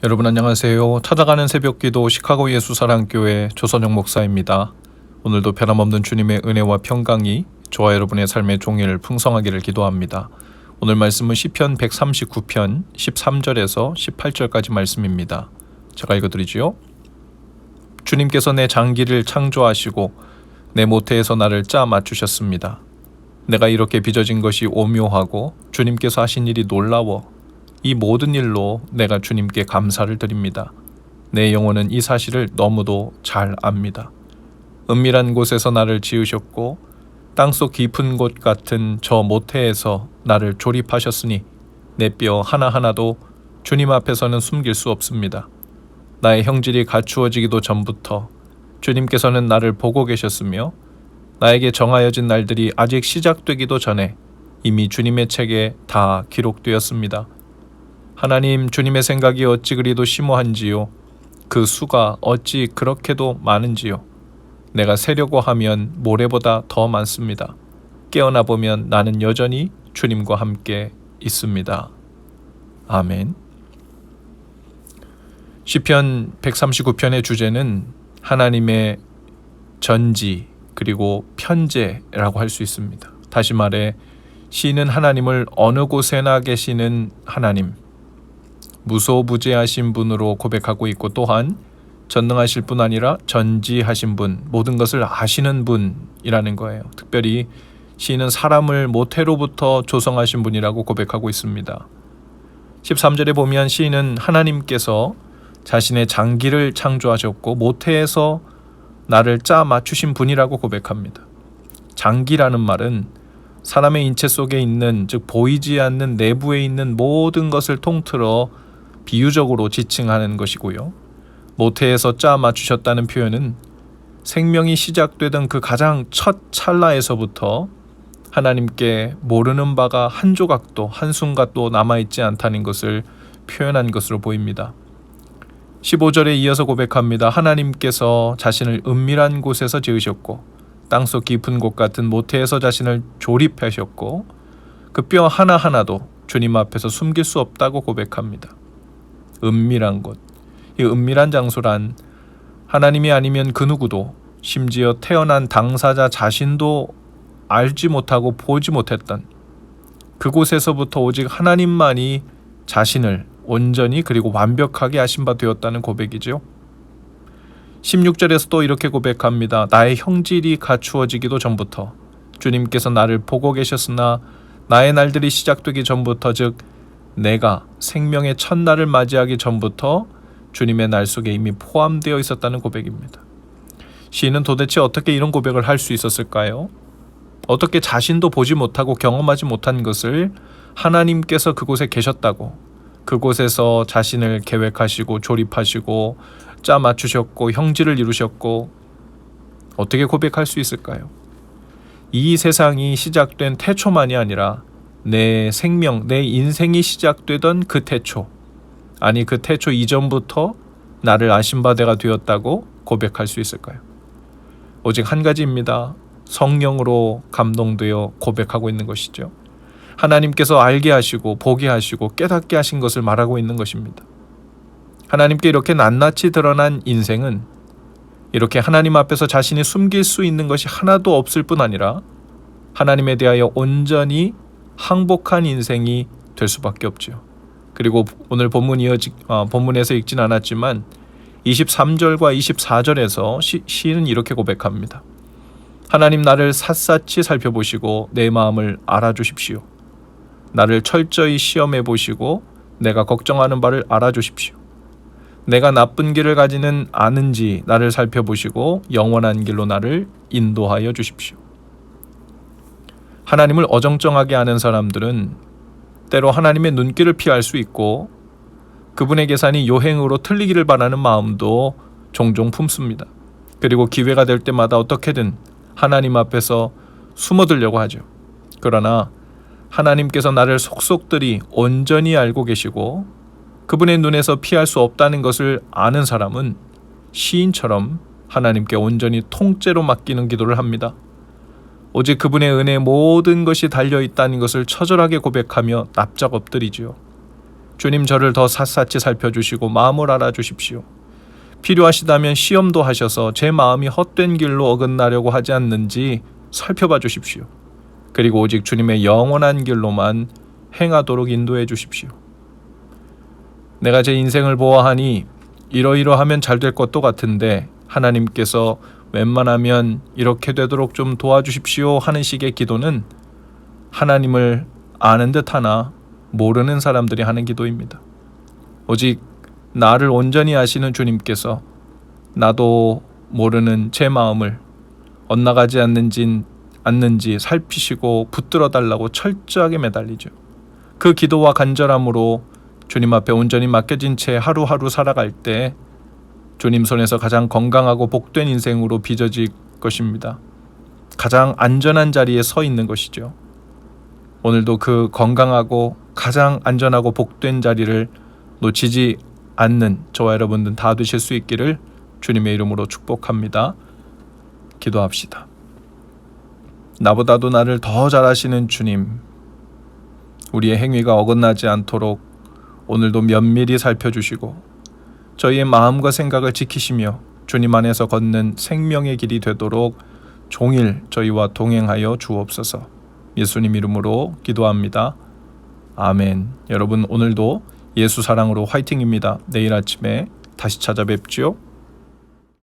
여러분 안녕하세요. 찾아가는 새벽기도 시카고 예수사랑교회 조선영 목사입니다. 오늘도 변함없는 주님의 은혜와 평강이 저와 여러분의 삶의 종일 풍성하기를 기도합니다. 오늘 말씀은 시편 139편 13절에서 18절까지 말씀입니다. 제가 읽어드리지요. 주님께서 내 장기를 창조하시고 내 모태에서 나를 짜 맞추셨습니다. 내가 이렇게 빚어진 것이 오묘하고 주님께서 하신 일이 놀라워 이 모든 일로 내가 주님께 감사를 드립니다. 내 영혼은 이 사실을 너무도 잘 압니다. 은밀한 곳에서 나를 지으셨고 땅속 깊은 곳 같은 저 모태에서 나를 조립하셨으니 내 뼈 하나하나도 주님 앞에서는 숨길 수 없습니다. 나의 형질이 갖추어지기도 전부터 주님께서는 나를 보고 계셨으며 나에게 정하여진 날들이 아직 시작되기도 전에 이미 주님의 책에 다 기록되었습니다. 하나님, 주님의 생각이 어찌 그리도 심오한지요. 그 수가 어찌 그렇게도 많은지요. 내가 세려고 하면 모래보다 더 많습니다. 깨어나 보면 나는 여전히 주님과 함께 있습니다. 아멘. 시편 139편의 주제는 하나님의 전지 그리고 편재라고 할 수 있습니다. 다시 말해 시인은 하나님을 어느 곳에나 계시는 하나님, 무소부재하신 분으로 고백하고 있고 또한 전능하실 뿐 아니라 전지하신 분, 모든 것을 아시는 분이라는 거예요. 특별히 시인은 사람을 모태로부터 조성하신 분이라고 고백하고 있습니다. 13절에 보면 시인은 하나님께서 자신의 장기를 창조하셨고 모태에서 나를 짜 맞추신 분이라고 고백합니다. 장기라는 말은 사람의 인체 속에 있는, 즉 보이지 않는 내부에 있는 모든 것을 통틀어 비유적으로 지칭하는 것이고요. 모태에서 짜 맞추셨다는 표현은 생명이 시작되던 그 가장 첫 찰나에서부터 하나님께 모르는 바가 한 조각도 한순간도 남아있지 않다는 것을 표현한 것으로 보입니다. 15절에 이어서 고백합니다. 하나님께서 자신을 은밀한 곳에서 지으셨고 땅속 깊은 곳 같은 모태에서 자신을 조립하셨고 그 뼈 하나하나도 주님 앞에서 숨길 수 없다고 고백합니다. 은밀한 곳, 이 은밀한 장소란 하나님이 아니면 그 누구도, 심지어 태어난 당사자 자신도 알지 못하고 보지 못했던 그곳에서부터 오직 하나님만이 자신을 온전히 그리고 완벽하게 하신 바 되었다는 고백이죠. 16절에서 또 이렇게 고백합니다. 나의 형질이 갖추어지기도 전부터 주님께서 나를 보고 계셨으나 나의 날들이 시작되기 전부터, 즉 내가 생명의 첫날을 맞이하기 전부터 주님의 날 속에 이미 포함되어 있었다는 고백입니다. 시인은 도대체 어떻게 이런 고백을 할 수 있었을까요? 어떻게 자신도 보지 못하고 경험하지 못한 것을 하나님께서 그곳에 계셨다고, 그곳에서 자신을 계획하시고 조립하시고 짜 맞추셨고 형질을 이루셨고, 어떻게 고백할 수 있을까요? 이 세상이 시작된 태초만이 아니라 내 생명, 내 인생이 시작되던 그 태초, 아니 그 태초 이전부터 나를 아신 바대가 되었다고 고백할 수 있을까요? 오직 한 가지입니다. 성령으로 감동되어 고백하고 있는 것이죠. 하나님께서 알게 하시고 보게 하시고 깨닫게 하신 것을 말하고 있는 것입니다. 하나님께 이렇게 낱낱이 드러난 인생은 이렇게 하나님 앞에서 자신이 숨길 수 있는 것이 하나도 없을 뿐 아니라 하나님에 대하여 온전히 항복한 인생이 될 수밖에 없죠. 그리고 오늘 본문에서 읽진 않았지만 23절과 24절에서 시인은 이렇게 고백합니다. 하나님, 나를 샅샅이 살펴보시고 내 마음을 알아주십시오. 나를 철저히 시험해 보시고 내가 걱정하는 바를 알아주십시오. 내가 나쁜 길을 가지는 않은지 나를 살펴보시고 영원한 길로 나를 인도하여 주십시오. 하나님을 어정쩡하게 아는 사람들은 때로 하나님의 눈길을 피할 수 있고 그분의 계산이 요행으로 틀리기를 바라는 마음도 종종 품습니다. 그리고 기회가 될 때마다 어떻게든 하나님 앞에서 숨어들려고 하죠. 그러나 하나님께서 나를 속속들이 온전히 알고 계시고 그분의 눈에서 피할 수 없다는 것을 아는 사람은 시인처럼 하나님께 온전히 통째로 맡기는 기도를 합니다. 오직 그분의 은혜에 모든 것이 달려있다는 것을 처절하게 고백하며 납작 엎드리지요. 주님 저를 더 샅샅이 살펴주시고 마음을 알아주십시오. 필요하시다면 시험도 하셔서 제 마음이 헛된 길로 어긋나려고 하지 않는지 살펴봐 주십시오. 그리고 오직 주님의 영원한 길로만 행하도록 인도해 주십시오. 내가 제 인생을 보아하니 이러이러하면 잘 될 것도 같은데 하나님께서 웬만하면 이렇게 되도록 좀 도와주십시오 하는 식의 기도는 하나님을 아는 듯하나 모르는 사람들이 하는 기도입니다. 오직 나를 온전히 아시는 주님께서 나도 모르는 제 마음을 엇나가지 않는지 살피시고 붙들어 달라고 철저하게 매달리죠. 그 기도와 간절함으로 주님 앞에 온전히 맡겨진 채 하루하루 살아갈 때 주님 손에서 가장 건강하고 복된 인생으로 빚어질 것입니다. 가장 안전한 자리에 서 있는 것이죠. 오늘도 그 건강하고 가장 안전하고 복된 자리를 놓치지 않는 저와 여러분들 다 되실 수 있기를 주님의 이름으로 축복합니다. 기도합시다. 나보다도 나를 더 잘 아시는 주님, 우리의 행위가 어긋나지 않도록 오늘도 면밀히 살펴주시고 저희의 마음과 생각을 지키시며 주님 안에서 걷는 생명의 길이 되도록 종일 저희와 동행하여 주옵소서. 예수님 이름으로 기도합니다. 아멘. 여러분 오늘도 예수 사랑으로 화이팅입니다. 내일 아침에 다시 찾아뵙지요.